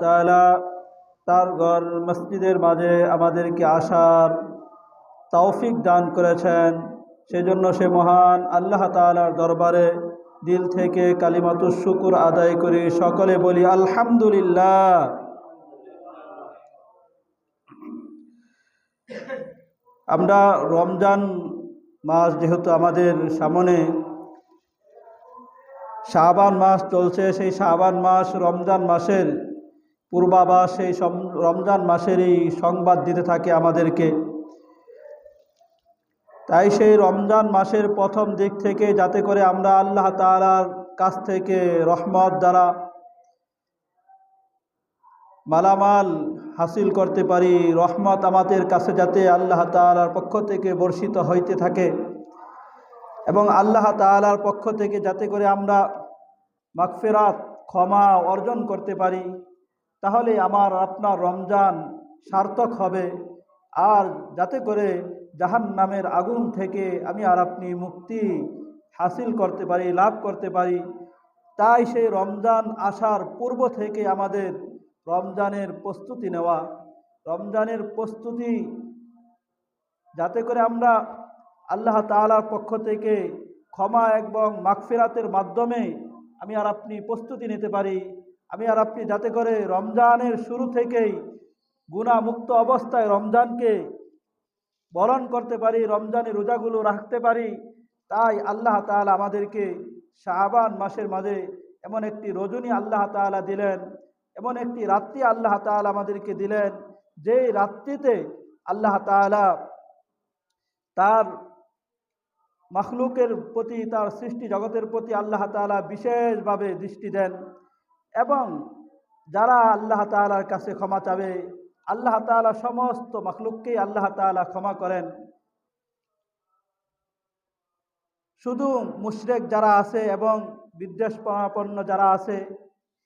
তাআলা তার ঘর মসজিদের মাঝে আমাদেরকে আসার তৌফিক দান করেছেন। সেজন্য সে মহান আল্লাহ তাআলার দরবারে দিল থেকে কালিমাতুশ শুকর আদায় করি। সকলে বলি আলহামদুলিল্লাহ। আমরা রমজান মাস যেহেতু আমাদের সামনে শাবান মাস চলছে, সেই শাবান মাস রমজান মাসের পূর্বাভাস, সেই রমজান মাসেরই সংবাদ দিতে থাকে আমাদেরকে। তাই সেই রমজান মাসের প্রথম দিক থেকে যাতে করে আমরা আল্লাহ তাআলার কাছ থেকে রহমত দ্বারা মালামাল হাসিল করতে পারি, রহমত আমাদের কাছে যাতে আল্লাহ তাআলার পক্ষ থেকে বর্ষিত হইতে থাকে এবং আল্লাহ তাআলার পক্ষ থেকে যাতে করে আমরা মাগফিরাত ক্ষমা অর্জন করতে পারি, তাহলে আমার আপনার রমজান সার্থক হবে। আর যাতে করে জাহান্নামের আগুন থেকে আমি আর আপনি মুক্তি হাসিল করতে পারি, লাভ করতে পারি। তাই সেই রমজান আসার পূর্ব থেকে আমাদের রমজানের প্রস্তুতি নেওয়া, রমজানের প্রস্তুতি যাতে করে আমরা আল্লাহ তাআলার পক্ষ থেকে ক্ষমা এবং মাগফিরাতের মাধ্যমে আমি আর আপনি প্রস্তুতি নিতে পারি। আমি আর আপনি যাতে করে রমজানের শুরু থেকেই গুনাহমুক্ত অবস্থায় রমজানকে বরণ করতে পারি, রমজানের রোজাগুলো রাখতে পারি। তাই আল্লাহ তাআলা আমাদেরকে শাবান মাসের মাঝে এমন একটি রজনী আল্লাহ তাআলা দিলেন, এমন একটি রাত্রি আল্লাহ তাআলা আমাদেরকে দিলেন, যেই রাত্রিতে আল্লাহ তাআলা তার মাখলুকের প্রতি, তার সৃষ্টি জগতের প্রতি আল্লাহ তাআলা বিশেষভাবে দৃষ্টি দেন এবং যারা আল্লাহ তাআলার কাছে ক্ষমা চাবে আল্লাহ তাআলা সমস্ত মাখলুককেই আল্লাহ তাআলা ক্ষমা করেন। শুধু মুশরিক যারা আছে এবং বিদ্বেষপূর্ণ যারা আছে,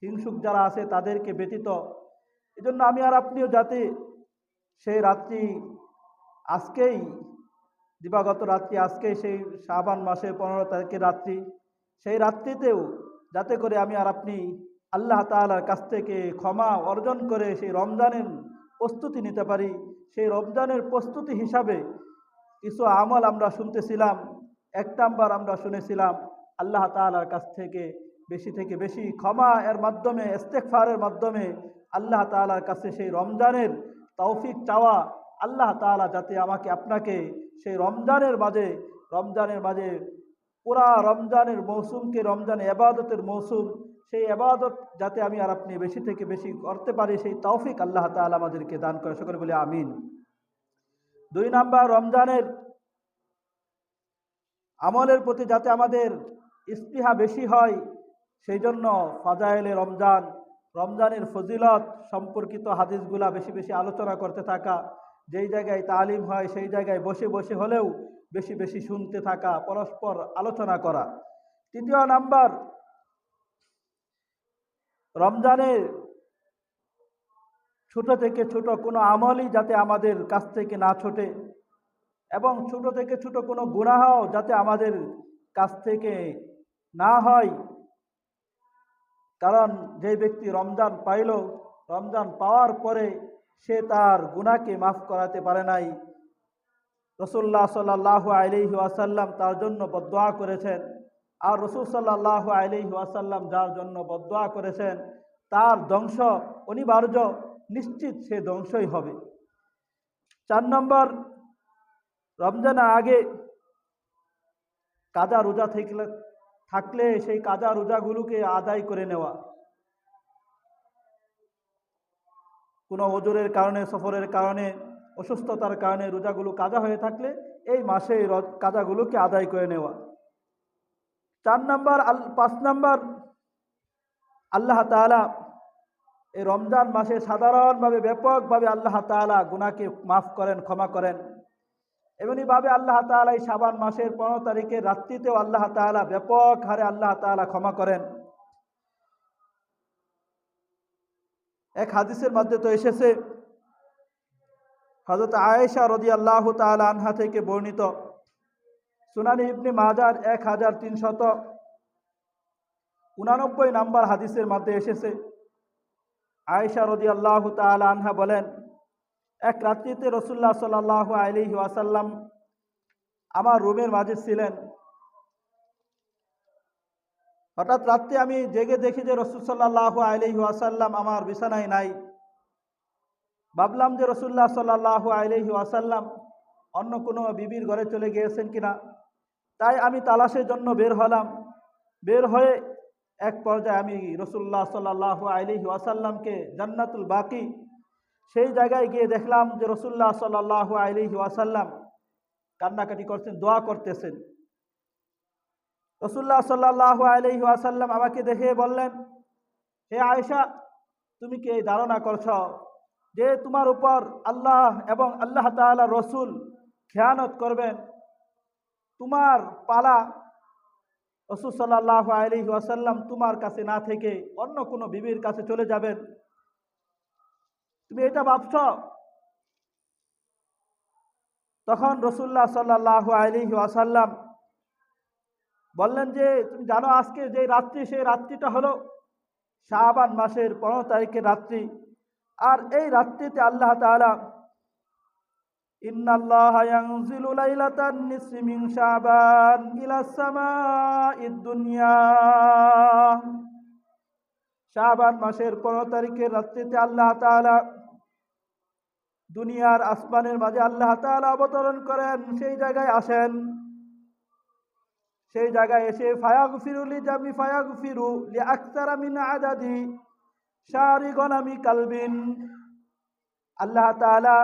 হিংসুক যারা আছে তাদেরকে ব্যতীত। এজন্য আমি আর আপনিও যাতে সেই রাত্রি আজকেই, দিবাগত রাত্রি আজকেই, সেই শাবান মাসের 15 তারিখের রাত্রি, সেই রাত্রিতেও যাতে করে আমি আর আপনি আল্লাহ তাআলার কাছ থেকে ক্ষমা অর্জন করে সেই রমজানের প্রস্তুতি নিতে পারি। সেই রমজানের প্রস্তুতি হিসাবে কিছু আমল আমরা শুনতেছিলাম। এক নাম্বার আমরা শুনেছিলাম আল্লাহ তাআলার কাছ থেকে বেশি ক্ষমা এর মাধ্যমে, ইস্তেগফারের মাধ্যমে আল্লাহ তাআলার কাছে সেই রমজানের তৌফিক চাওয়া। আল্লাহ তাআলা যাতে আমাকে আপনাকে সেই রমজানের মাঝে পুরা রমজানের মৌসুমকে, রমজান ইবাদতের মৌসুম, সেই ইবাদত যাতে আমি আর আপনি বেশি থেকে বেশি করতে পারি, সেই তৌফিক আল্লাহ তাআলা আমাদেরকে দান করে। সকলে বলি আমিন। 2 নাম্বার, রমজানের আমলের প্রতি যাতে আমাদের স্পৃহা বেশি হয়, সেই জন্য ফাজাইলে রমজান, রমজানের ফজিলত সম্পর্কিত হাদিসগুলা বেশি আলোচনা করতে থাকা, যেই জায়গায় তালিম হয় সেই জায়গায় বসে হলেও বেশি শুনতে থাকা, পরস্পর আলোচনা করা। 3 নাম্বার, রমজানের ছোট থেকে ছোট কোনো আমলই যাতে আমাদের কাছ থেকে না ছোটে এবং ছোট থেকে ছোট কোনো গুনাহও যাতে আমাদের কাছ থেকে না হয়। কারণ যে ব্যক্তি রমজান পাইল, রমজান পাওয়ার পরে সে তার গুনাহকে মাফ করাতে পারে নাই। রাসূলুল্লাহ সাল্লাল্লাহু আলাইহি ওয়াসাল্লাম তার জন্য বদদোয়া করেছেন। আর রাসূল সাল্লাল্লাহু আলাইহি ওয়াসাল্লাম যার জন্য বদদোয়া করেছেন তার ধ্বংস অনিবার্য, নিশ্চিত সে ধ্বংসই হবে। 4 নম্বর, রমজানের আগে কাজা রোজা থাকলে সেই কাজা রোজাগুলোকে আদায় করে নেওয়া। কোনো ওজরের কারণে, সফরের কারণে, অসুস্থতার কারণে রোজাগুলো কাজা হয়ে থাকলে এই মাসে কাজাগুলোকে আদায় করে নেওয়া। 5 নম্বর, আল্লাহ তাআলা এই রমজান মাসে সাধারণভাবে ব্যাপকভাবে আল্লাহ তাআলা গুনাহকে মাফ করেন, ক্ষমা করেন। এমনিভাবে আল্লাহ তাআলা এই শাবান মাসের 15 তারিখের রাত্রিতেও আল্লাহ তাআলা ব্যাপক হারে আল্লাহ তাআলা ক্ষমা করেন। এক হাদিসের মধ্যে তো এসেছে, হযরত আয়েশা রাদিয়াল্লাহু তাআলা আনহা থেকে বর্ণিত, সুনান ইবনে মাজার 1389 নম্বর হাদিসের মধ্যে এসেছে, আয়েশা রাদিয়াল্লাহু তাআলা আনহা বলেন, এক রাত্রিতে রাসূলুল্লাহ সাল্লাল্লাহু আলাইহি ওয়াসাল্লাম আমার রুমের মাঝে ছিলেন। হঠাৎ রাত্রে আমি জেগে দেখি যে রাসূল সাল্লাল্লাহু আলাইহি ওয়াসাল্লাম আমার বিছানায় নাই। ভাবলাম যে রাসূলুল্লাহ সাল্লাল্লাহু আলাইহি ওয়াসাল্লাম অন্য কোনো বিবির ঘরে চলে গিয়েছেন কিনা। তাই আমি তালাশের জন্য বের হলাম। বের হয়ে এক পর্যায়ে আমি রাসূলুল্লাহ সাল্লাল্লাহু আলাইহি ওয়াসাল্লামকে জান্নাতুল বাকি সেই জায়গায় গিয়ে দেখলাম যে রাসূলুল্লাহ সাল্লাল্লাহু আলাইহি ওয়াসাল্লাম কান্নাকাটি করছেন, দোয়া করতেছেন। রাসূলুল্লাহ সাল্লাল্লাহু আলাইহি ওয়াসাল্লাম আমাকে দেখে বললেন, হে আয়েশা, তুমি কি এই ধারণা করছ যে তোমার উপর আল্লাহ এবং আল্লাহ তাআলা রসুল খেয়ানত করবেন? তোমার পালা রাসূল সাল্লাল্লাহু আলাইহি ওয়াসাল্লাম তোমার কাছে না থেকে অন্য কোনো বিবির কাছে চলে যাবেন, তুমি এটা ভাবছ? তখন রাসূলুল্লাহ সাল্লাল্লাহু আলাইহি ওয়াসাল্লাম বললেন যে তুমি জানো আজকে যে রাত্রি, সেই রাত্রিটা হলো শাবান মাসের 15 তারিখের রাত্রি। আর এই রাত্রিতে আল্লাহ তাআলা ইন্নাল্লাহা ইয়ানজিলু লাইলাতান নিসফি মিন শাবান ইলাস সামাঈদ দুনিয়া, শাবান মাসের 15 তারিখের রাত্রিতে আল্লাহ তাআলা দুনিয়ার আসমানের মাঝে আল্লাহ তাআলা অবতরণ করেন, সেই জায়গায় আসেন। সেই জায়গায় এসে ফায়াগফিরু লিআকতারা মিন আদাদি শারি গনামি কালবিন, আল্লাহ তাআলা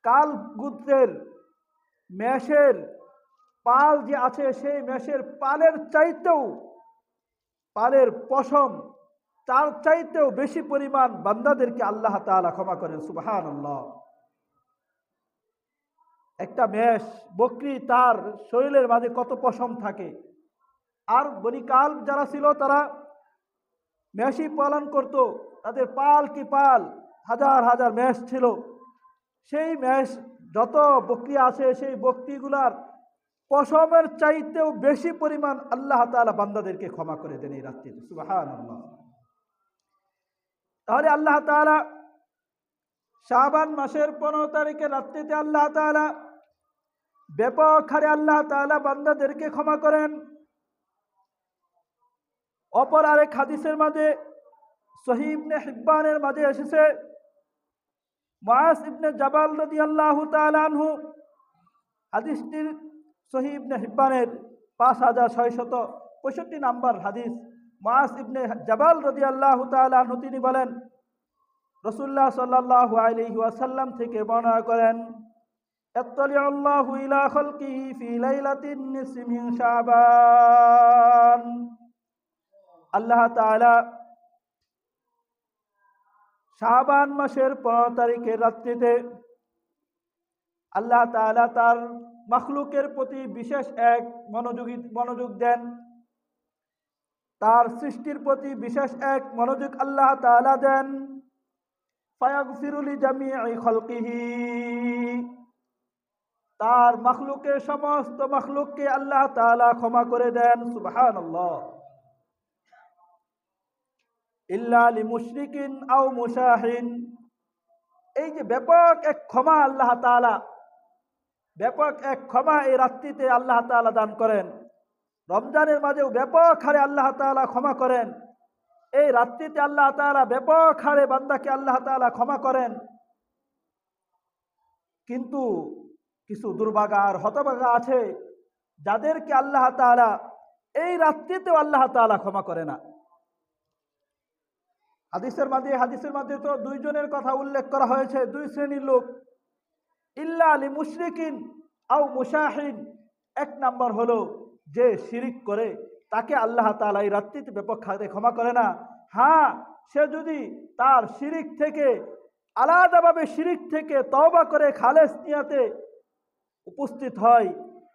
কাল গোত্রের মেষের পাল যে আছে সেই মেষের পালের চাইতেও, পালের পশম তার চাইতেও বেশি পরিমাণ বান্দাদেরকে আল্লাহ তাআলা ক্ষমা করেন। সুবহানাল্লাহ। একটা মেষ বকরি তার শরীরের মাঝে কত পশম থাকে। আর বনি কাল যারা ছিল তারা মেষই পালন করত, তাদের পাল কি পাল, হাজার হাজার মেষ ছিল। সেই মেষ যত বকরি আছে সেই বকরিগুলার পশমের চাইতেও বেশি পরিমাণ আল্লাহ তাআলা বান্দাদেরকে ক্ষমা করে দেন এই রাত্রিতে। সুবহানাল্লাহ। তাহলে আল্লাহ তাআলা শাবান মাসের 15 তারিখের রাত্রিতে আল্লাহ তাআলা ব্যাপক হারে আল্লাহ তাআলা বান্দাদেরকে ক্ষমা করেন। অপর আরেক হাদিসের মাঝে সহিহ ইবনে হিব্বানের মাঝে এসেছে, মুআজ ইবনে জাবাল রাদিয়াল্লাহু তাআলা আনহু, হাদিসটির সহিহ ইবনে হিব্বানের 5665 নম্বর হাদিস। মুআজ ইবনে জাবাল রাদিয়াল্লাহু তাআলা আনহু তিনি বলেন, রাসূলুল্লাহ সাল্লাল্লাহু আলাইহি ওয়াসাল্লাম থেকে বর্ণনা করেন, ইত্তালিআল্লাহু ইলা খালকিহি ফি লাইলাতিন নিসফি মিন শাবান, আল্লাহ তাআলা শাবান মাসের 15 তারিখের রাত্রিতে আল্লাহ তাআলা তার মাখলুকের প্রতি বিশেষ এক মনোযোগ দেন। তার সৃষ্টির প্রতি বিশেষ এক মনোযোগ আল্লাহ তাআলা দেন। ফায়াগফিরু লিজামিই খালকিহি, তার মাখলুকের সমস্ত মাখলুককে আল্লাহ তাআলা ক্ষমা করে দেন। সুবহানাল্লাহ। ইল্লা লিমুশরিকিন আও মুশাহিন, এই যে ব্যাপক এক ক্ষমা আল্লাহ তাআলা, ব্যাপক এক ক্ষমা এই রাত্রিতে আল্লাহ তাআলা দান করেন। রমজানের মাঝেও ব্যাপক হারে আল্লাহ তাআলা ক্ষমা করেন। এই রাত্রিতে আল্লাহ তাআলা ব্যাপক হারে বান্দাকে আল্লাহ তাআলা ক্ষমা করেন। কিন্তু কিছু দুর্ভাগা আর হতভাগা আছে যাদেরকে আল্লাহ তাআলা এই রাত্রিতেও আল্লাহ তাআলা ক্ষমা করে না। হাদিসের মাঝে তো দুইজনের কথা উল্লেখ করা হয়েছে, দুই শ্রেণীর লোক। ইল্লা লিমুশরিকিন আও মুশাহিন, এক নাম্বার হলো যে শিরিক করে, তাকে আল্লাহ তাআলা এই রাত্রিতে ব্যাপক হারে ক্ষমা করে না। হ্যাঁ, সে যদি তার শিরিক থেকে আলাদাভাবে শিরিক থেকে তওবা করে খালেস নিয়াতে উপস্থিত হয়,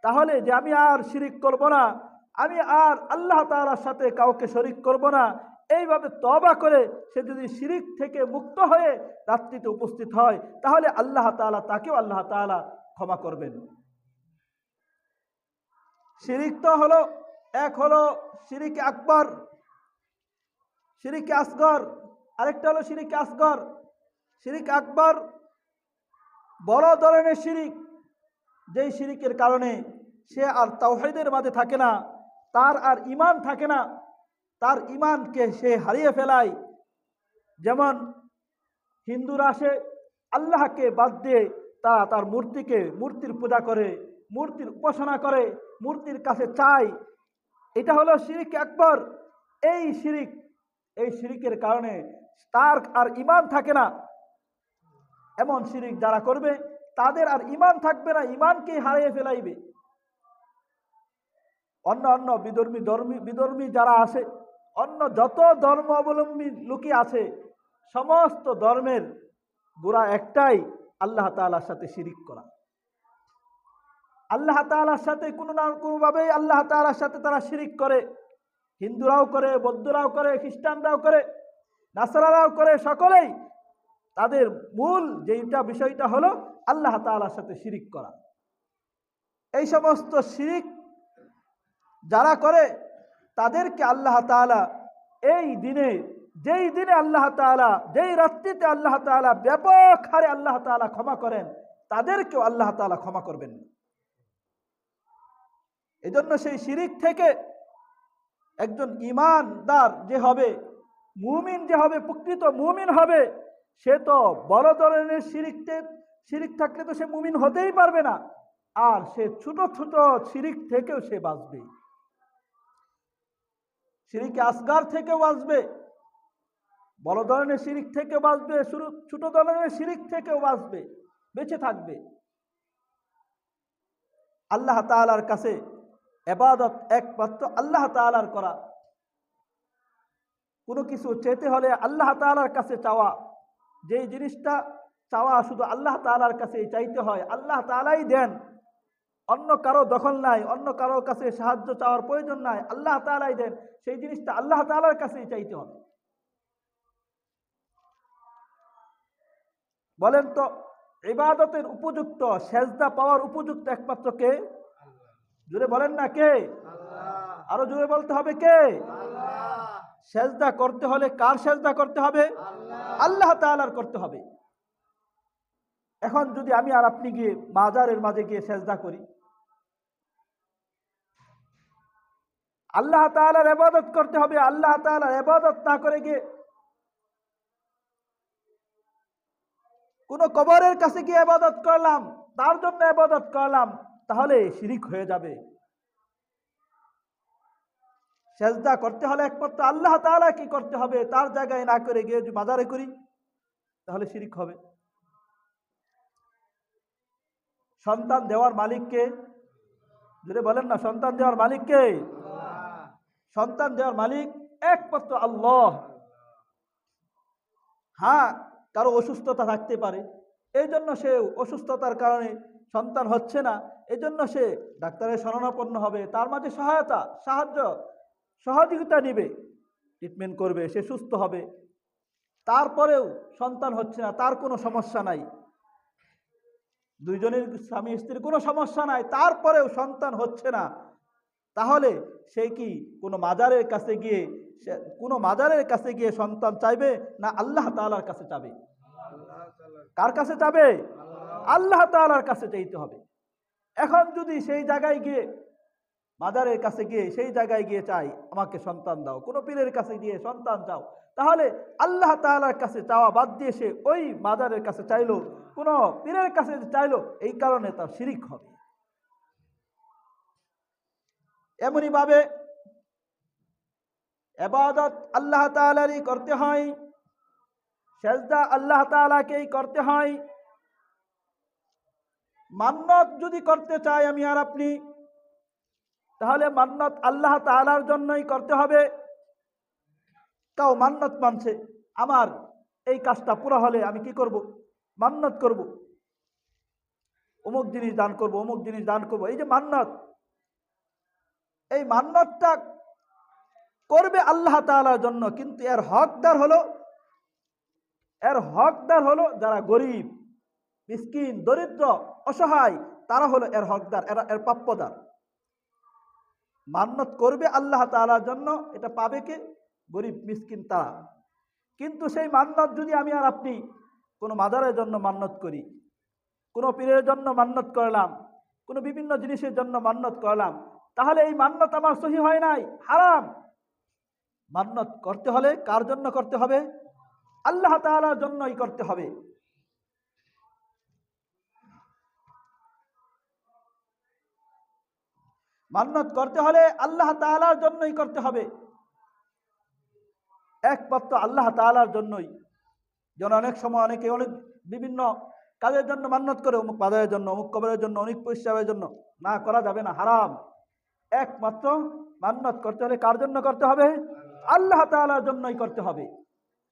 তাহলে যে আমি আর শিরিক করব না, আমি আর আল্লাহ তাআলার সাথে কাউকে শরীক করব না, এইভাবে তওবা করে সে যদি শিরিক থেকে মুক্ত হয়ে রাত্রিতে উপস্থিত হয়, তাহলে আল্লাহ তাআলা তাকেও আল্লাহ তাআলা ক্ষমা করবেন। শিরিক তো হলো এক, হলো শিরিক আকবর, শিরিক আসগর, আরেকটা হলো শিরিক আসগর। শিরিক আকবর বড় ধরনের শিরিক, যেই শিরিকের কারণে সে আর তাওহীদের মাঝে থাকে না, তার আর ঈমান থাকে না, তার ঈমানকে সে হারিয়ে ফেলায়। যেমন হিন্দুরা আসে আল্লাহকে বাদ দিয়ে তারা তার মূর্তির পূজা করে, মূর্তির উপাসনা করে, মূর্তির কাছে চায়। এটা হলো শিরিক আকবর। এই শিরিকের কারণে তার আর ঈমান থাকে না। এমন শিরিক যারা করবে তাদের আর ঈমান থাকবে না, ঈমানকে হারিয়ে ফেলাইবে। অন্য অন্য বিধর্মী যারা আছে, অন্য যত ধর্ম অবলম্বী লোকই আছে, সমস্ত ধর্মের গোড়া একটাই, আল্লাহ তাআলার সাথে শিরিক করা। আল্লাহ তাআলার সাথে কোনো না কোনোভাবেই আল্লাহ তাআলার সাথে তারা শিরিক করে। হিন্দুরাও করে, বৌদ্ধরাও করে, খ্রিস্টানরাও করে, নাসারারাও করে, সকলেই তাদের মূল যেটা বিষয়টা হলো আল্লাহ তাআলার সাথে শিরিক করা। এই সমস্ত শিরিক যারা করে তাদেরকে আল্লাহ তাআলা এই দিনে, যেই দিনে আল্লাহ তাআলা, যেই রাত্রিতে আল্লাহ তাআলা ব্যাপক হারে আল্লাহ তাআলা ক্ষমা করেন, তাদেরকেও আল্লাহ তাআলা ক্ষমা করবেন না। এজন্য সেই শিরিক থেকে একজন ঈমানদার যে হবে, মুমিন যে হবে, প্রকৃত মুমিন হবে, সে তো বড় ধরনের শিরিক থাকলে তো সে মুমিন হতেই পারবে না। আর সে ছোট ছোট শিরিক থেকেও সে বাঁচবে, শিরিকে আসগার থেকেও বাঁচবে, বড় ধরনের শিরিক থেকেও বাঁচবে, ছোট ধরনের শিরিক থেকেও বাঁচবে, বেঁচে থাকবে। আল্লাহ তাআলার কাছে ইবাদত একমাত্র আল্লাহ তাআলার করা। কোনো কিছু চেতে হলে আল্লাহ তাআলার কাছে চাওয়া, যেই জিনিসটা চাওয়া শুধু আল্লাহ তাআলার কাছে চাইতে হয়, আল্লাহ তাআলাই দেন, অন্য কারো দখল নাই, অন্য কারো কাছে সাহায্য চাওয়ার প্রয়োজন নাই, আল্লাহ তাআলাই দেন, সেই জিনিসটা আল্লাহ তাআলার কাছেই চাইতে হবে। বলেন তো ইবাদতের উপযুক্ত, সেজদা পাওয়ার উপযুক্ত একমাত্র কে? জোরে বলেন না কে? আরো জোরে বলতে হবে কে? সেজদা করতে হলে কার সেজদা করতে হবে? আল্লাহ তাআলার করতে হবে। এখন যদি আমি আর আপনি গিয়ে মাজারের মাঝে গিয়ে সেজদা করি, আল্লাহ তাআলার ইবাদত করতে হবে, আল্লাহ তাআলার ইবাদত না করে গিয়ে কোন কবরের কাছে গিয়ে ইবাদত করলাম, তার জন্য ইবাদত করলাম, তাহলে শিরিক হয়ে যাবে। সেজদা করতে হলে একমাত্র আল্লাহ তাআলাকে করতে হবে, তার জায়গায় না করে গিয়ে যদি মাজারে করি তাহলে শিরিক হবে। সন্তান দেওয়ার মালিক কে? যদি বলেন না, সন্তান দেওয়ার মালিক কে? সন্তান দেওয়ার মালিক একমাত্র আল্লাহ। হ্যাঁ, কারো অসুস্থতা থাকতে পারে, এই জন্য সে অসুস্থতার কারণে সন্তান হচ্ছে না, এই জন্য সে ডাক্তারের শরণাপন্ন হবে, তার মাঝে সহযোগিতা নিবে, ট্রিটমেন্ট করবে, সে সুস্থ হবে। তারপরেও সন্তান হচ্ছে না, তার কোনো সমস্যা নাই, দুইজনের স্বামী স্ত্রীর কোনো সমস্যা নাই, তারপরেও সন্তান হচ্ছে না, তাহলে সে কি কোনো মাজারের কাছে গিয়ে সন্তান চাইবে না আল্লাহ তাআলার কাছে চাবে? কার কাছে চাবে? আল্লাহ তাআলার কাছে চাইতে হবে। এখন যদি সেই জায়গায় গিয়ে, মাজারের কাছে গিয়ে, সেই জায়গায় গিয়ে চাই আমাকে সন্তান দাও, কোনো পীরের কাছে গিয়ে সন্তান চাও, তাহলে আল্লাহ তাআলার কাছে চাওয়া বাদ দিয়ে সে ওই মাজারের কাছে চাইলো, কোনো পীরের কাছে চাইলো, এই কারণে তার শিরিক হবে। এমনি ভাবে ইবাদত আল্লাহ তাআলারই করতে হয়, সেজদা আল্লাহ তাআলাকেই করতে হয়। মান্নত যদি করতে চাই আমি আর আপনি, তাহলে মান্নত আল্লাহ তাআলার জন্যই করতে হবে। তাও মান্নত মানছে, আমার এই কাজটা পুরো হলে আমি কি করব? মান্নত করব, অমুক জিনিস দান করব, অমুক জিনিস দান করব, এই যে মান্নত, এই মান্নতটা করবে আল্লাহ তাআলার জন্য, কিন্তু এর হকদার হলো যারা গরিব, মিসকিন, দরিদ্র, অসহায়, তারা হলো এর হকদার, এর প্রাপ্যদার। মান্নত করবে আল্লাহ তাআলার জন্য, এটা পাবে কে? গরিব মিসকিন তারা। কিন্তু সেই মান্নত যদি আমি আর আপনি কোনো মাজারের জন্য মান্নত করি, কোনো পীরের জন্য মান্নত করলাম, কোনো বিভিন্ন জিনিসের জন্য মান্নত করলাম, তাহলে এই মান্নত আমার সহি হয় নাই, হারাম। মান্নত করতে হলে কার জন্য করতে হবে? আল্লাহ তাআলার জন্যই করতে হবে। মান্নত করতে হলে আল্লাহ তাআলার জন্যই করতে হবে, একমাত্র আল্লাহ তাআলার জন্যই। যেন অনেক সময় অনেকে অনেক বিভিন্ন কাজের জন্য মান্নত করে, অমুক বাজারের জন্য, অমুক কবরের জন্য, অনেক পরিষ্কারের জন্য, না, করা যাবে না, হারাম। একমাত্র মান্নত করতে হলে কার জন্য করতে হবে? আল্লাহ তাআলার জন্যই করতে হবে।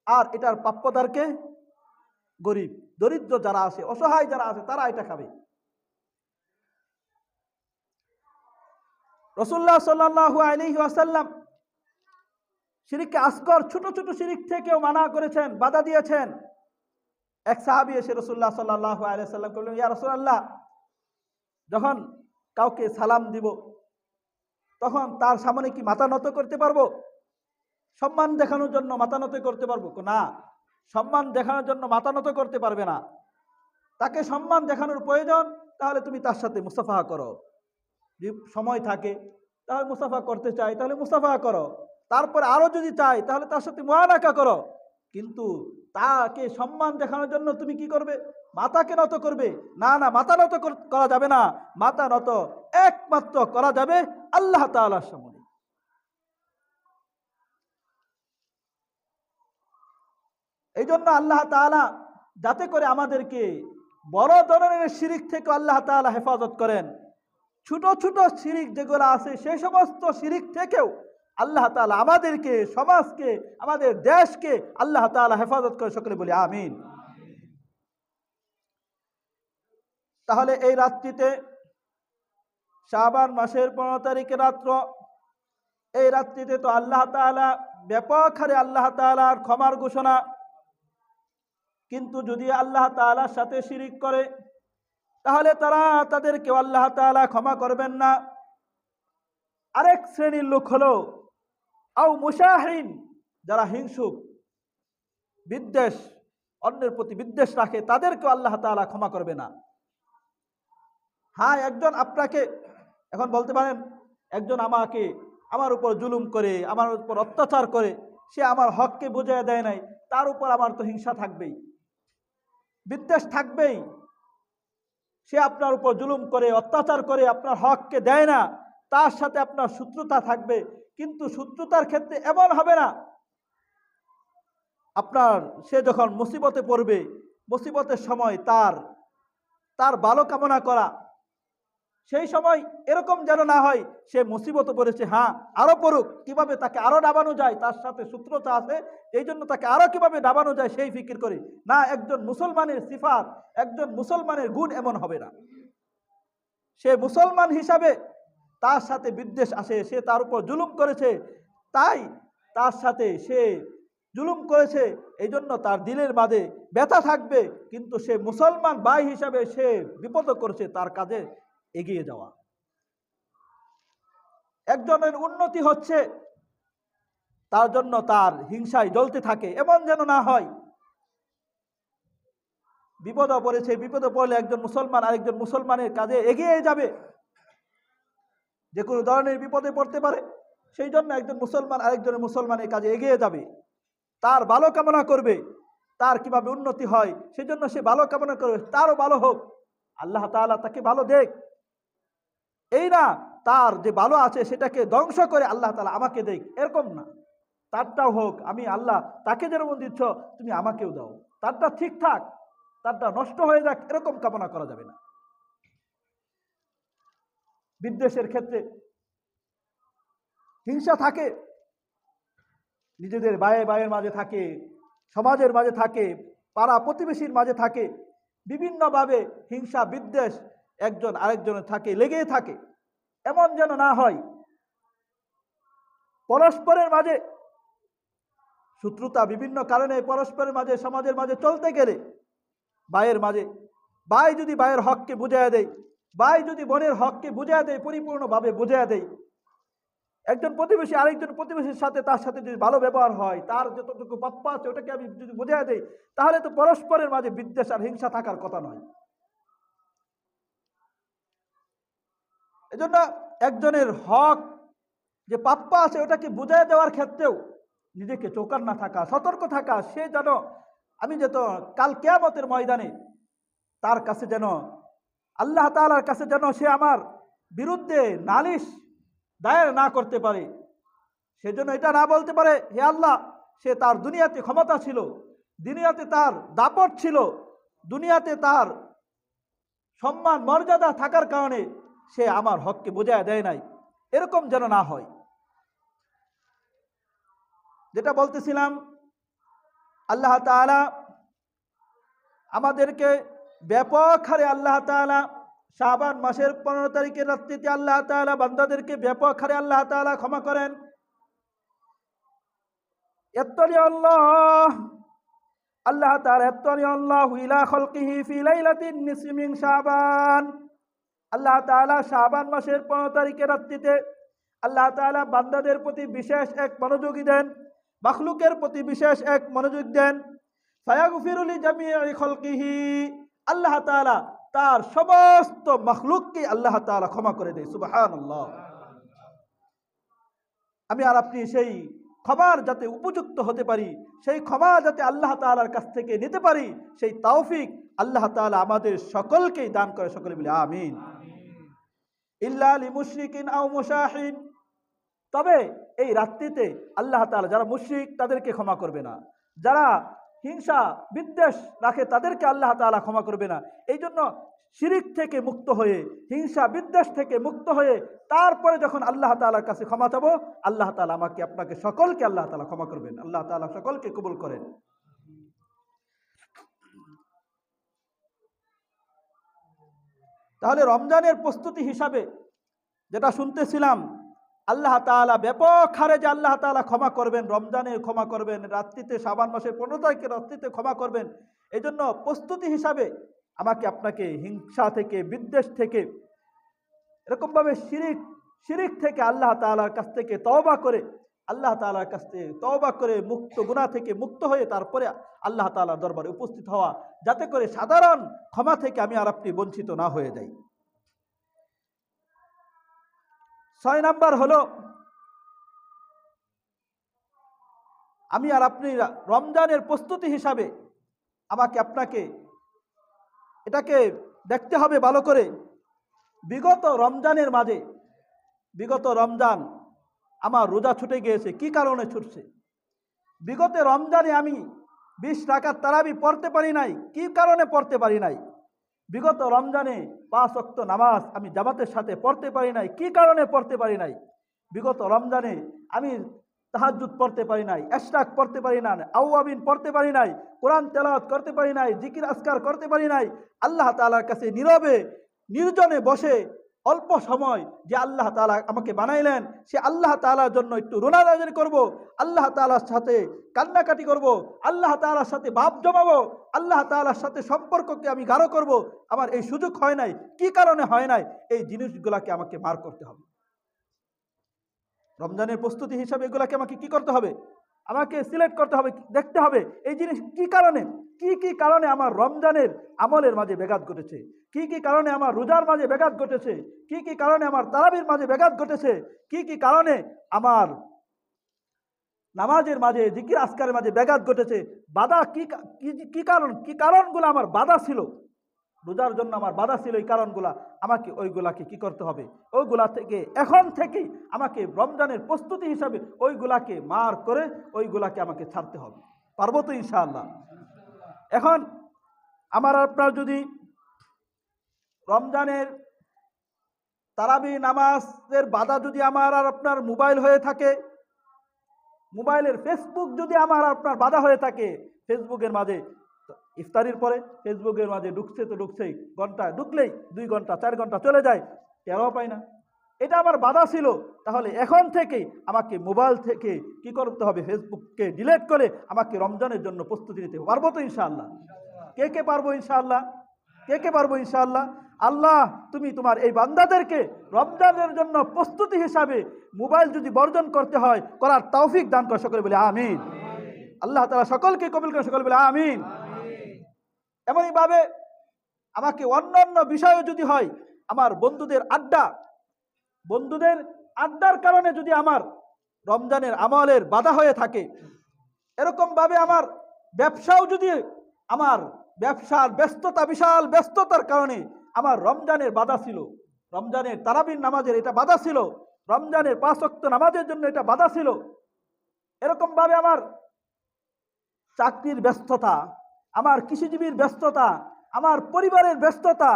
আর এটার প্রাপ্যতারকে? গরিব দরিদ্র যারা আছে, অসহায় যারা আছে, তারা এটা খাবে। রাসূলুল্লাহ সাল্লাল্লাহু আলাইহি ওয়াসাল্লাম শিরকে আসগর, ছোট ছোট শিরক থেকেও মানা করেছেন, বাধা দিয়েছেন। এক সাহাবী এসে রাসূলুল্লাহ সাল্লাল্লাহু আলাইহি ওয়াসাল্লাম বললেন, ইয়া রাসূলুল্লাহ, যখন কাউকে সালাম দিব তখন তার সামনে কি মাথা নত করতে পারবো? সম্মান দেখানোর জন্য মাথা নত করতে পারবো? না, সম্মান দেখানোর জন্য মাথা নত করতে পারবে না। তাকে সম্মান দেখানোর প্রয়োজন, তাহলে তুমি তার সাথে মুসাফাহা করো। যদি সময় থাকে তাহলে মুসাফা করতে চাই, তাহলে মুসাফা করো। তারপরে আরো যদি চাই তাহলে তার সাথে মুআনাকা করো। কিন্তু তাকে সম্মান দেখানোর জন্য তুমি কি করবে? মাথাকে নত করবে? না না, মাথা নত করা যাবে না। মাথা নত একমাত্র করা যাবে আল্লাহ তাআলার সামনে। এই জন্য আল্লাহ তাআলা যাতে করে আমাদেরকে বড় ধরনের শিরক থেকে আল্লাহ তাআলা হেফাজত করেন, ছোট ছোট শিরক যেগুলো আছে সেই সমস্ত শিরক থেকেও আল্লাহ তাআলা আমাদেরকে, সমাজকে, আমাদের দেশকে আল্লাহ তাআলা হেফাজত করে। সকলে বলি আমিন। তাহলে এই রাত্রিতে, শাবান মাসের 15 তারিখের রাত্র, এই রাত্রিতে তো আল্লাহ তাআলা ব্যাপক হারে আল্লাহ তাআলার ক্ষমার ঘোষণা। কিন্তু যদি আল্লাহ তাআলার সাথে শিরক করে তাহলে তাদেরকেও আল্লাহ তাআলা ক্ষমা করবেন না। আরেক শ্রেণীর লোক হলো আও মুশাহিন, যারা হিংসুক, বিদ্বেষ, অন্যের প্রতি বিদ্বেষ রাখে, তাদেরকেও আল্লাহ তাআলা ক্ষমা করবে না। হ্যাঁ, একজন আপনাকে, এখন বলতে পারেন একজন আমার উপর জুলুম করে, আমার উপর অত্যাচার করে, সে আমার হককে বুঝিয়ে দেয় নাই, তার উপর আমার তো হিংসা থাকবেই, বিদ্বেষ থাকবেই। সে আপনার উপর জুলুম করে, অত্যাচার করে, আপনার হককে দেয় না, তার সাথে আপনার শত্রুতা থাকবে। কিন্তু শত্রুতার ক্ষেত্রে এমন হবে না, সে যখন মুসিবতে পড়বে, মুসিবতের সময় তার ভালো কামনা করা, সেই সময় এরকম যেন না হয় সে মুসিবতে পড়েছে, হ্যাঁ আরো পড়ুক, কিভাবে তাকে আরো ডাবানো যায়, তার সাথে শত্রুতা আছে, এই জন্য তাকে আরো কিভাবে ডাবানো যায় সেই ফিকির করে না। একজন মুসলমানের সিফাত, একজন মুসলমানের গুণ এমন হবে না। সে মুসলমান হিসাবে তার সাথে বিদ্বেষ আসে, সে তার উপর জুলুম করেছে, তাই তার সাথে সে জুলুম করেছে, এই জন্য তার দিলের মাঝে ব্যথা থাকবে। কিন্তু সে মুসলমান ভাই হিসাবে সে বিপদ করেছে, তার কাজে এগিয়ে যাওয়া। একজনের উন্নতি হচ্ছে, তার জন্য তার হিংসায় জ্বলতে থাকে, এমন যেন না হয়। বিপদে পড়েছে, বিপদে পড়লে একজন মুসলমান আরেকজন মুসলমানের কাজে এগিয়ে যাবে। যে কোনো ধরনের বিপদে পড়তে পারে, সেই জন্য একজন মুসলমান আরেকজন মুসলমানের কাজে এগিয়ে যাবে, তার ভালো কামনা করবে, তার কিভাবে উন্নতি হয় সেই জন্য সে ভালো কামনা করবে, তারও ভালো হোক, আল্লাহ তাআলা তাকে ভালো দেখ। এই না তার যে ভালো আছে সেটাকে ধ্বংস করে আল্লাহ তাআলা আমাকে দেখ, এরকম না। তারটাও হোক, আমি আল্লাহ তাকে যেরকম দিচ্ছ তুমি আমাকেও দাও, তারটা ঠিকঠাক, তারটা নষ্ট হয়ে যাক, এরকম কামনা করা যাবে না। বিদ্বেষের ক্ষেত্রে হিংসা থাকে, নিজেদের ভাইয়ের মাঝে থাকে, সমাজের মাঝে থাকে, পাড়া প্রতিবেশীর মাঝে থাকে, বিভিন্নভাবে হিংসা বিদ্বেষ একজন আরেকজনের থাকে, লেগেই থাকে। এমন যেন না হয়। পরস্পরের মাঝে শত্রুতা বিভিন্ন কারণে পরস্পরের মাঝে, সমাজের মাঝে চলতে গেলে ভাইয়ের মাঝে, ভাই যদি ভাইয়ের হককে বুঝাইয়া দেয়, ভাই যদি বোনের হককে বুঝাইয়া দেয়, পরিপূর্ণভাবে বুঝাইয়া দেয়, একজন প্রতিবেশী আরেকজন প্রতিবেশীর সাথে তার সাথে যদি ভালো ব্যবহার হয়, তার যতটুকু প্রাপ্য আছে ওটাকে আমি যদি বুঝিয়ে দেই, তাহলে তো পরস্পরের মাঝে বিদ্বেষ আর হিংসা থাকার কথা নয়। এজন্য একজনের হক যে প্রাপ্য আছে ওটাকে বুঝিয়ে দেওয়ার ক্ষেত্রেও নিজেকে চৌকান্না থাকা, সতর্ক থাকা, সে যেন আমি যেত কাল কিয়ামতের ময়দানে তার কাছে যেন আল্লাহ তাআলার কাছে যেন সে আমার বিরুদ্ধে নালিশ দায়ের না করতে পারে, সেজন্য এটা না বলতে পারে, হে আল্লাহ, সে তার দুনিয়াতে ক্ষমতা ছিল, দুনিয়াতে তার দাপট ছিল, দুনিয়াতে তার সম্মান মর্যাদা থাকার কারণে সে আমার হককে বোঝায় দেয় নাই, এরকম যেন না হয়। যেটা বলতেছিলাম, আল্লাহ তাআলা আমাদেরকে ব্যাপক হারে আল্লাহ তাআলা শাবান মাসের 15 তারিখের রাত্রিতে আল্লাহ তাআলা বান্দাদেরকে ব্যাপক হারে আল্লাহ তাআলা ক্ষমা করেন। আল্লাহ তাআলা আল্লাহু ইলা খালকিহি ফি লাইলাতিন নিসফি মিন শাবান, আল্লাহ তাআলা শাবান মাসের 15 তারিখের রাত্রিতে আল্লাহ তাআলা বান্দাদের প্রতি বিশেষ এক মনোযোগী দেন, মাখলুকের প্রতি বিশেষ এক মনোযোগ দেন। ফায়াগফিরু লিজামিই খালকিহি, আল্লাহ তাআলা তার সমস্ত মাখলুককে আল্লাহ তাআলা ক্ষমা করে দেয়। সুবহানাল্লাহ। আমি আর আপনি সেই ক্ষমার যাতে উপযুক্ত হতে পারি, সেই ক্ষমা যাতে আল্লাহ তাআলার কাছ থেকে নিতে পারি, সেই তৌফিক আল্লাহ তাআলা আমাদের সকলকেই দান করে। সকলে বলি আমিন। ইল্লা লিমুশরিকিন আও মুশাহিন, তবে এই রাত্রিতে আল্লাহ তাআলা যারা মুশরিক তাদেরকে ক্ষমা করবে না, যারা হিংসা বিদ্বেষ রাখে তাদেরকে আল্লাহ তাআলা ক্ষমা করবে না। এই জন্য শিরিক থেকে মুক্ত হয়ে, হিংসা বিদ্বেষ থেকে মুক্ত হয়ে তারপরে যখন আল্লাহ তাআলার কাছে ক্ষমা চাবো, আল্লাহ তাআলা আমাকে আপনাকে সকলকে আল্লাহ তাআলা ক্ষমা করবেন। আল্লাহ তাআলা সকলকে কবুল করেন। তাহলে রমজানের প্রস্তুতি হিসাবে যেটা শুনতেছিলাম, আল্লাহ তাআলা ব্যাপক হারে যে আল্লাহ তাআলা ক্ষমা করবেন, রমজানে ক্ষমা করবেন, রাত্রিতে শাবান মাসের 15 তারিখের রাত্রিতে ক্ষমা করবেন। এই জন্য প্রস্তুতি হিসাবে আমাকে আপনাকে হিংসা থেকে, বিদ্বেষ থেকে, এরকমভাবে শিরিক থেকে আল্লাহ তাআলার কাছ থেকে তওবা করে, আল্লাহ তাআলার কাছ থেকে তওবা করে মুক্ত, গুনাহ থেকে মুক্ত হয়ে তারপরে আল্লাহ তাআলার দরবারে উপস্থিত হওয়া, যাতে করে সাধারণ ক্ষমা থেকে আমি আর আপনি বঞ্চিত না হয়ে যাই। 6 নাম্বার হলো, আমি আর আপনি রমজানের প্রস্তুতি হিসাবে আমাকে আপনাকে এটাকে দেখতে হবে ভালো করে। বিগত রমজানের মাঝে, বিগত রমজান আমার রোজা ছুটে গিয়েছে, কি কারণে ছুটছে? বিগত রমজানে আমি 20 রাকাত তারাবি পড়তে পারি নাই, কি কারণে পড়তে পারি নাই? বিগত রমজানে 5 ওয়াক্ত নামাজ আমি জামাতের সাথে পড়তে পারি নাই, কি কারণে পড়তে পারি নাই? বিগত রমজানে আমি তাহাজ্জুদ পড়তে পারি নাই, ইশরাক পড়তে পারি না, আওয়াবিন পড়তে পারি নাই, কোরআন তেলাওয়াত করতে পারি নাই, জিকির আজকার করতে পারি নাই। আল্লাহ তাআলার কাছে নীরবে নির্জনে বসে অল্প সময় যে আল্লাহ তাআলা আমাকে বানাইলেন, সে আল্লাহ তাআলার জন্য একটু রোনাজারি করব, আল্লাহ তাআলার সাথে কান্নাকাটি করব, আল্লাহ তাআলার সাথে ভাব জমাবো, আল্লাহ তাআলার সাথে সম্পর্ককে আমি গাঢ় করব। আমার এই সুযোগ হয় নাই, কি কারণে হয় নাই? এই জিনিসগুলোকে আমাকে মার করতে হবে। রমজানের প্রস্তুতি হিসাবে এগুলাকে আমাকে কি করতে হবে? আমাকে সিলেক্ট করতে হবে, দেখতে হবে এই জিনিস কি কারণে, কি কারণে আমার রমজানের আমলের মাঝে ব্যাঘাত ঘটেছে, কি কারণে আমার রোজার মাঝে ব্যাঘাত ঘটেছে, কি কারণে আমার তারাবির মাঝে ব্যাঘাত ঘটেছে, কি কারণে আমার নামাজের মাঝে, জিকির আজকারের মাঝে ব্যাঘাত ঘটেছে, বাধা কি কারণগুলো আমার বাধা ছিল, রোজার জন্য আমার বাধা ছিল, এই কারণগুলা আমাকে ওইগুলাকে কি করতে হবে? ওইগুলা থেকে এখন থেকে আমাকে রমজানের প্রস্তুতি হিসাবে ওইগুলাকে মার করে ওইগুলাকে আমাকে ছাড়তে হবে। পারবো তো ইনশাআল্লাহ? এখন আমার আপনার যদি রমজানের তারাবি নামাজের বাধা যদি আমার আর আপনার মোবাইল হয়ে থাকে, মোবাইলের ফেসবুক যদি আমার আপনার বাধা হয়ে থাকে, ফেসবুকের মাঝে ইফতারির পরে ফেসবুকের মাঝে ঢুকছেই ঘন্টা ঢুকলেই 2 ঘন্টা 4 ঘন্টা চলে যায়, টেরও পাই না, এটা আমার বাধা ছিল। তাহলে এখন থেকে আমাকে মোবাইল থেকে কি করতে হবে? ফেসবুককে ডিলিট করে আমাকে রমজানের জন্য প্রস্তুতি নিতে হবে। পারবো তো ইনশাআল্লাহ? কে পারবো ইনশাআল্লাহ? কে কে পারবো ইনশাআল্লাহ? আল্লাহ তুমি তোমার এই বান্দাদেরকে রমজানের জন্য প্রস্তুতি হিসাবে মোবাইল যদি বর্জন করতে হয় করার তৌফিক দান করে, সকলে বলে আমিন। আল্লাহ তাআলা সকলকে কবুল করে, সকলে বলে আমিন। এমনইভাবে আমাকে অন্যান্য বিষয়ও যদি হয়, আমার বন্ধুদের আড্ডার কারণে যদি আমার রমজানের আমলের বাধা হয়ে থাকে, এরকম ভাবে আমার ব্যবসাও যদি, আমার ব্যবসার ব্যস্ততা, বিশাল ব্যস্ততার কারণে আমার রমজানের বাধা ছিল, রমজানের তারাবির নামাজের এটা বাধা ছিল, রমজানের 5 ওয়াক্ত নামাজের জন্য এটা বাধা ছিল, এরকম ভাবে আমার চাকরির ব্যস্ততা, আমার কৃষিজীবীর ব্যস্ততা, আমার পরিবারের ব্যস্ততা,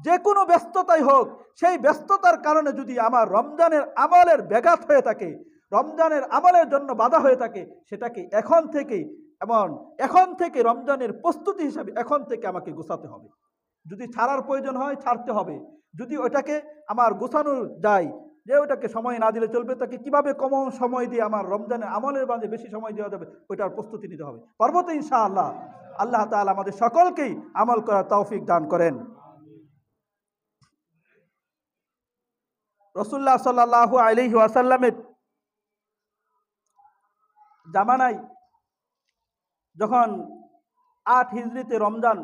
যে কোনো ব্যস্ততাই হোক, সেই ব্যস্ততার কারণে যদি আমার রমজানের আমলের ব্যাঘাত হয়ে থাকে, রমজানের আমলের জন্য বাধা হয়ে থাকে, সেটাকে এখন থেকে রমজানের প্রস্তুতি হিসাবে এখন থেকে আমাকে গোছাতে হবে। যদি ছাড়ার প্রয়োজন হয় ছাড়তে হবে, যদি ওটাকে আমার গোছানো যায়, যে ওটাকে সময় না দিলে চলবে, তাকে কিভাবে কম সময় দিয়ে আমার রমজানের আমলের মাঝে বেশি সময় দেওয়া যাবে, ওইটার প্রস্তুতি নিতে হবে। পারবো তো ইনশাআল্লাহ? আল্লাহ তাআলা আমাদের সকলকেই আমল করার তৌফিক দান করেন। রাসূলুল্লাহ সাল্লাল্লাহু আলাইহি ওয়াসাল্লামের জামানায় যখন 8 হিজরিতে রমজান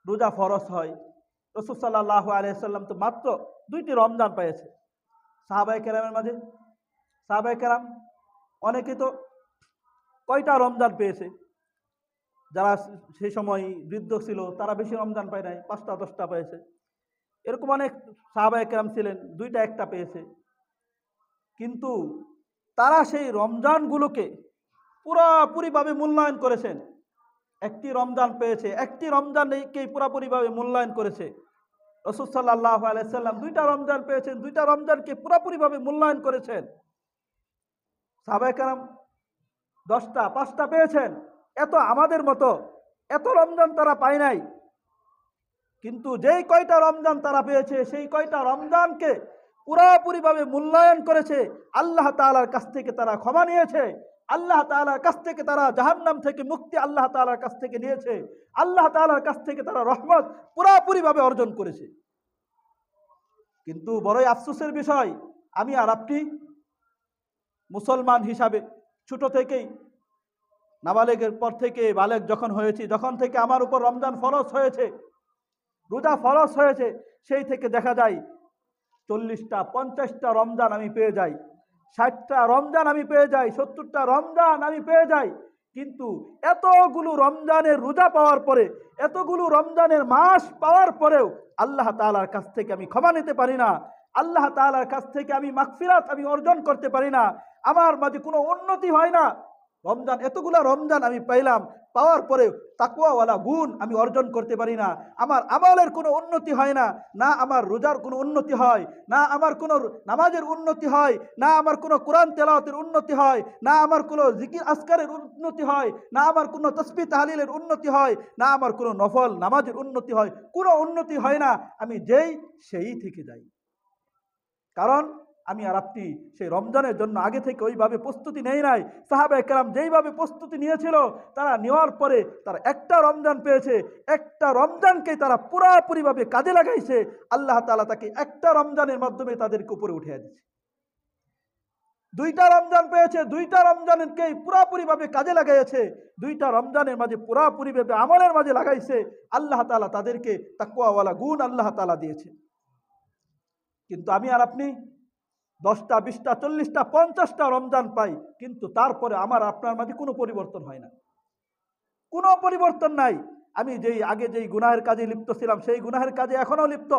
রোজা ফরজ হয়, রাসূল সাল্লাল্লাহু আলাইহি ওয়াসাল্লাম তো মাত্র 2টি রমজান পেয়েছে। সাহাবায়ে কেরামের মাঝে সাহাবায়ে কেরাম অনেকে তো কয়টা রমজান পেয়েছে, যারা সেই সময় বৃদ্ধ ছিল তারা বেশি রমজান পায় নাই, 5টা 10টা পেয়েছে। এরকম অনেক সাহাবায়ে কেরাম ছিলেন 2টা 1টা পেয়েছে। কিন্তু তারা সেই রমজানগুলোকে পুরোপুরিভাবে মূল্যায়ন করেছেন। একটি রমজান পেয়েছে, একটি রমজানকেই পুরোপুরিভাবে মূল্যায়ন করেছে। রাসূল সাল্লাল্লাহু আলাইহি ওয়াসাল্লাম 2টা রমজান পেয়েছেন, 2টা রমজানকে পুরোপুরিভাবে মূল্যায়ন করেছেন। সাহাবায়ে কেরাম 10টা 5টা পেয়েছেন, এত আমাদের মতো এত রমজান তারা পায় নাই। কিন্তু যেই কয়টা রমজান তারা পেয়েছে, সেই কয়টা রমজানকে পুরোপুরিভাবে মূল্যায়ন করেছে, আল্লাহ তাআলার কাছ থেকে তারা ক্ষমা নিয়েছে, আল্লাহ তাআলার কাছ থেকে তারা জাহান্নাম থেকে মুক্তি আল্লাহ তাআলার কাছ থেকে নিয়েছে, আল্লাহ তাআলার কাছ থেকে তারা রহমত পুরোপুরিভাবে অর্জন করেছে। কিন্তু বড়ই আফসোসের বিষয়, আমি আর আপনি মুসলমান হিসাবে ছোট থেকেই, নাবালেগের পর থেকে বালেগ যখন হয়েছি, যখন থেকে আমার উপর রমজান ফরজ হয়েছে, রোজা ফরজ হয়েছে, সেই থেকে দেখা যায় 40টা 50টা রমজান আমি পেয়ে যাই, 60টা রমজান আমি পেয়ে যাই, 70টা রমজান আমি পেয়ে যাই। কিন্তু এতগুলো রমজানের রোজা পাওয়ার পরে, এতগুলো রমজানের মাস পাওয়ার পরেও আল্লাহ তাআলার কাছ থেকে আমি ক্ষমা নিতে পারি না, আল্লাহ তাআলার কাছ থেকে আমি মাগফিরাত আমি অর্জন করতে পারি না, আমার মাঝে কোনো উন্নতি হয় না। রমজান, এতগুলা রমজান আমি পাইলাম, পাওয়ার পরে তাকওয়াওয়ালা গুণ আমি অর্জন করতে পারি না, আমার আমলের কোনো উন্নতি হয় না, না আমার রোজার কোনো উন্নতি হয়, না আমার কোনো নামাজের উন্নতি হয়, না আমার কোনো কোরআন তেলাওয়াতের উন্নতি হয়, না আমার কোনো জিকির আজকারের উন্নতি হয়, না আমার কোনো তাসবিহ তাহলিলের উন্নতি হয়, না আমার কোনো নফল নামাজের উন্নতি হয়, কোনো উন্নতি হয় না। আমি সেই থেকে যাই। কারণ আমি আর আপনি সেই রমজানের জন্য আগে থেকে ওইভাবে প্রস্তুতি নেই নাই। সাহাবায়ে কেরাম যেইভাবে প্রস্তুতি নিয়েছিল, তারা নেওয়ার পরে তারা একটা রমজান পেয়েছে, একটা রমজানকে তারা পুরোপুরিভাবে কাজে লাগাইছে, আল্লাহ তাআলা তাকে একটা রমজানের মাধ্যমে তাদেরকে উপরে উঠিয়ে দিয়েছে। 2টা রমজান পেয়েছে, 2টা রমজানকে পুরোপুরিভাবে কাজে লাগাইছে, 2টা রমজানের মাঝে পুরোপুরিভাবে আমলের মাঝে লাগাইছে, আল্লাহ তাআলা তাদেরকে তাকওয়াওয়ালা গুণ আল্লাহ তাআলা দিয়েছে। কিন্তু আমি আর আপনি 10টা 20টা 40টা 50টা রমজান পাই, কিন্তু তারপরে আমার আপনার মাঝে কোনো পরিবর্তন হয় না, কোনো পরিবর্তন নাই। আমি আগে যেই গুনাহের কাজে লিপ্ত ছিলাম, সেই গুনাহের কাজে এখনো লিপ্ত।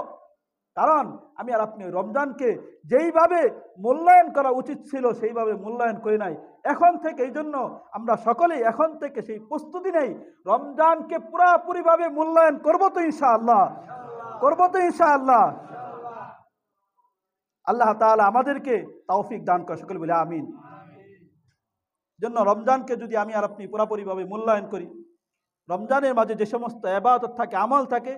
কারণ আমি আর আপনি রমজানকে যেইভাবে মূল্যায়ন করা উচিত ছিল সেইভাবে মূল্যায়ন করি নাই। এখন থেকে এই জন্য আমরা সকলেই এখন থেকে সেই প্রস্তুতি নেই, রমজানকে পুরোপুরিভাবে মূল্যায়ন করবো তো ইনশাআল্লাহ, করবো তো ইনশাআল্লাহ। আল্লাহ তাআলা আমাদেরকে তৌফিক দান করে, সকলে বলে আমিন। জন্য রমজানকে যদি আমি আর আপনি পুরোপুরিভাবে মূল্যায়ন করি, রমজানের মাঝে যে সমস্ত ইবাদত থাকে, আমল থাকে,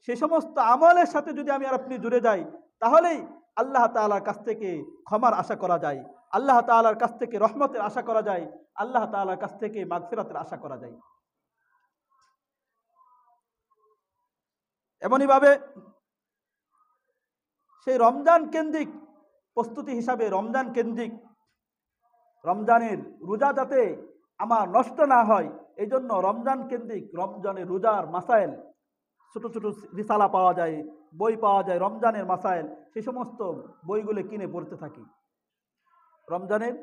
সেই সমস্ত আমলের সাথে যদি আমি আর আপনি জুড়ে যাই, তাহলেই আল্লাহ তাআলার কাছ থেকে ক্ষমার আশা করা যায়, আল্লাহ তাআলার কাছ থেকে রহমতের আশা করা যায়, আল্লাহ তাআলার কাছ থেকে মাগফিরাতের আশা করা যায়। এমনইভাবে সেই রমজান কেন্দ্রিক প্রস্তুতি হিসাবে রমজান কেন্দ্রিক রমজানের রোজা যাতে আমার নষ্ট না হয়, এই জন্য রমজান কেন্দ্রিক রমজানের রোজার মাসাইল ছোট ছোট রিসালা পাওয়া যায়, বই পাওয়া যায় রমজানের মাসাইল, সেই সমস্ত বইগুলো কিনে পড়তে থাকি। রমজানের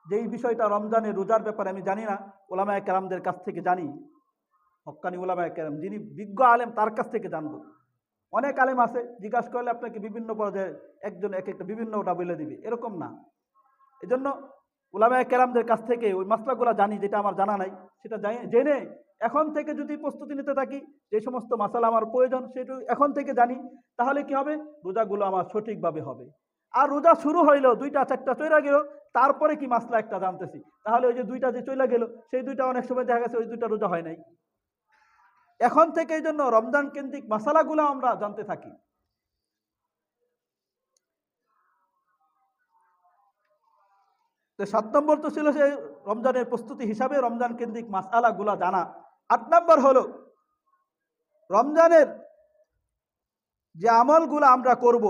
যেই বিষয়টা রমজানের রোজার ব্যাপারে আমি জানি না, ওলামায়ে কেরামদের কাছ থেকে জানি, হক্কানি ওলামায়ে কেরাম যিনি বিজ্ঞ আলেম তার কাছ থেকে জানবো। অনেক আলেম আছে, জিজ্ঞাসা করলে আপনাকে বিভিন্ন পর্যায়ে একজন এক একটা বিভিন্নটা বলে দিবে, এরকম না। এই জন্য উলামায়ে কেরামদের কাছ থেকে ওই মাসলাগুলো জানি, যেটা আমার জানা নাই সেটা জেনে এখন থেকে যদি প্রস্তুতি নিতে থাকি, যে সমস্ত মাসালা আমার প্রয়োজন সেটা এখন থেকে জানি, তাহলে কি হবে, রোজাগুলো আমার সঠিকভাবে হবে। আর রোজা শুরু হইলো 2টা 4টা চলে গেল, তারপরে কি মাসলা একটা জানতেছি, তাহলে ওই যে 2টা যে চলে গেল সেই 2টা অনেক সময় দেখা গেছে ওই 2টা রোজা হয় নাই। এখন থেকে এই জন্য রমজান কেন্দ্রিক মাসালাগুলো আমরা জানতে থাকি। তো 7 নম্বর তো ছিল সেই রমজানের প্রস্তুতি হিসাবে রমজান কেন্দ্রিক মাসআলাগুলা জানা। 8 নম্বর হলো রমজানের যে আমলগুলো আমরা করব,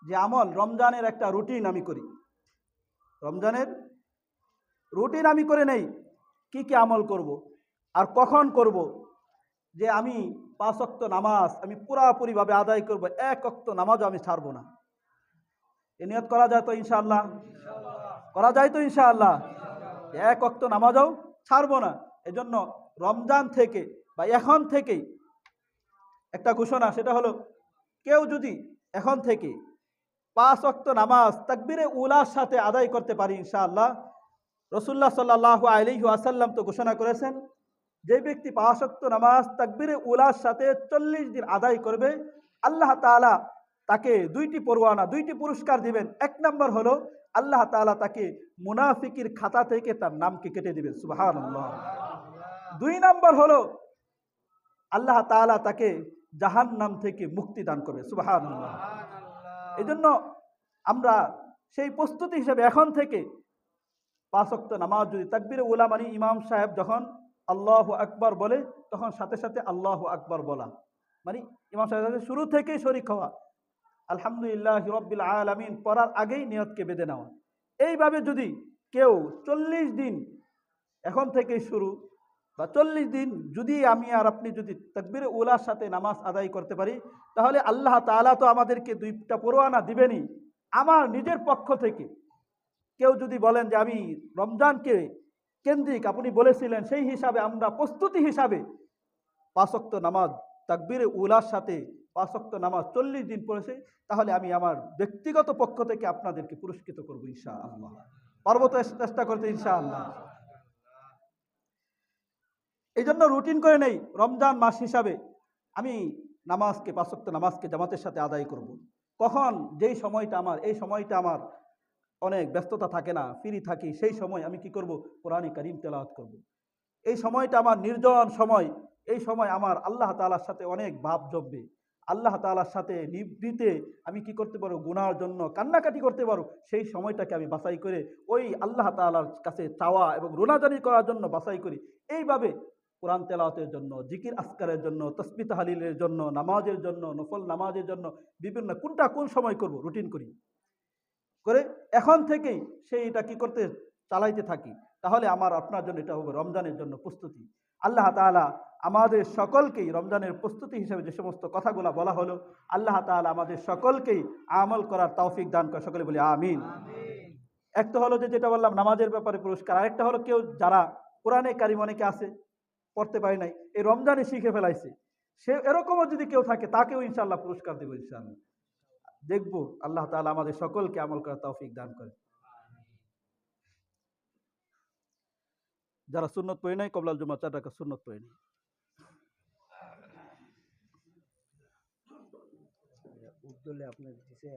যে আমল রমজানের একটা রুটিন আমি করি, রমজানের রুটিন আমি করে নেই কি কি আমল করব আর কখন করব। যে আমি 5 ওয়াক্ত নামাজ আমি পুরাপুরিভাবে আদায় করব, 1 ওয়াক্ত নামাজও আমি ছাড়বো না। এ নিয়ত করা যায় তো ইনশাআল্লাহ? করা যায় তো ইনশাআল্লাহ? 1 ওয়াক্ত নামাজও ছাড়বো না। এজন্য রমজান থেকে বা এখন থেকেই একটা ঘোষণা, সেটা হলো কেউ যদি এখন থেকে 5 ওয়াক্ত নামাজ তাকবীরে উলার সাথে আদায় করতে পারি ইনশাআল্লাহ, রাসূলুল্লাহ সাল্লাল্লাহু আলাইহি ওয়াসাল্লাম তো ঘোষণা করেছেন, যে ব্যক্তি 5 ওয়াক্ত নামাজ তাকবীরে উলার সাথে 40 দিন আদায় করবে, আল্লাহ তাআলা তাকে 2টি পরোয়ানা 2টি পুরস্কার দিবেন। 1 নম্বর হলো আল্লাহ তাআলা তাকে মুনাফিকের খাতা থেকে তার নামকে কেটে দিবেন, সুবহানাল্লাহ। 2 নম্বর হলো আল্লাহ তাআলা তাকে জাহান্নাম থেকে মুক্তি দান করবে, সুবহানাল্লাহ। এই জন্য আমরা সেই প্রস্তুতি হিসেবে এখন থেকে 5 ওয়াক্ত নামাজ যদি তাকবীরে উলা মানে ইমাম সাহেব যখন আল্লাহু আকবার বলে তখন সাথে সাথে আল্লাহু আকবার বলা, মানে ইমাম সাহেব শুরু থেকেই শরীক হওয়া, আলহামদুলিল্লাহি রাব্বিল আলামিন পড়ার আগেই নিয়তকে বেঁধে নেওয়া। এইভাবে যদি কেউ 40 দিন এখন থেকেই শুরু বা 40 দিন যদি আমি আর আপনি যদি তাকবীরে উলার সাথে নামাজ আদায় করতে পারি, তাহলে আল্লাহ তাআলা তো আমাদেরকে 2টা পরোয়ানা দিবেনই। আমার নিজের পক্ষ থেকে কেউ যদি বলেন যে আমি রমজানকে কেন্দ্রিক আপনি বলেছিলেন সেই হিসাবে আমরা প্রস্তুতি হিসাবে 5 ওয়াক্ত নামাজ তাকবীরে উলার সাথে 5 ওয়াক্ত নামাজ 40 দিন পড়েছে, তাহলে আমি আমার ব্যক্তিগত পক্ষ থেকে আপনাদেরকে পুরস্কৃত করব ইনশাআল্লাহ। পারবো তো চেষ্টা করতে ইনশাআল্লাহ। এই জন্য রুটিন করে নেই রমজান মাস হিসাবে আমি নামাজকে 5 ওয়াক্ত নামাজকে জামাতের সাথে আদায় করব। কখন যেই সময়টা আমার, এই সময়টা আমার অনেক ব্যস্ততা থাকে না, ফ্রি থাকি, সেই সময় আমি কি করব, কোরআনে কারীম তেলাওয়াত করব। এই সময়টা আমার নির্জন সময়, এই সময় আমার আল্লাহ তাআলার সাথে অনেক ভাব জমবে, আল্লাহ তাআলার সাথে নিভৃতে আমি কি করতে পারো, গুনার জন্য কান্নাকাটি করতে পারো, সেই সময়টাকে আমি বাছাই করে ওই আল্লাহ তাআলার কাছে চাওয়া এবং রোনাজারি করার জন্য বাছাই করি। এইভাবে কোরআন তেলাওয়াতের জন্য, জিকির আসকারের জন্য, তাসবিহ তাহলিলের জন্য, নামাজের জন্য, নফল নামাজের জন্য বিভিন্ন কোনটা কোন সময় করব রুটিন করি করে এখন থেকেই সেইটা কি করতে চালাইতে থাকি, তাহলে আমার আপনার জন্য এটা হবে রমজানের জন্য প্রস্তুতি। আল্লাহ তাআলা আমাদের সকলকেই রমজানের প্রস্তুতি হিসেবে যে সমস্ত কথাগুলো বলা হলো, আল্লাহ তাআলা আমাদের সকলকেই আমল করার তৌফিক দান করে, সকলে বলি আমিন। একটা হলো যে যেটা বললাম নামাজের ব্যাপারে পুরস্কার, আরেকটা হলো কেউ যারা কোরআনে কারীম অনেকে আছে পড়তে পারে নাই, এই রমজানে শিখে ফেলাইছে, সে এরকমও যদি কেউ থাকে তাকেও ইনশাআল্লাহ পুরস্কার দেব ইনশাআল্লাহ। দেখবো আল্লাহ তাআলা আমাদের সকলকে আমল করার তৌফিক দান করে। যারা সুন্নত পড়ে নাই কবলাল জুমা 4 রাকাত সুন্নত পড়ে নাই। উদ্দলে আপনার দিছে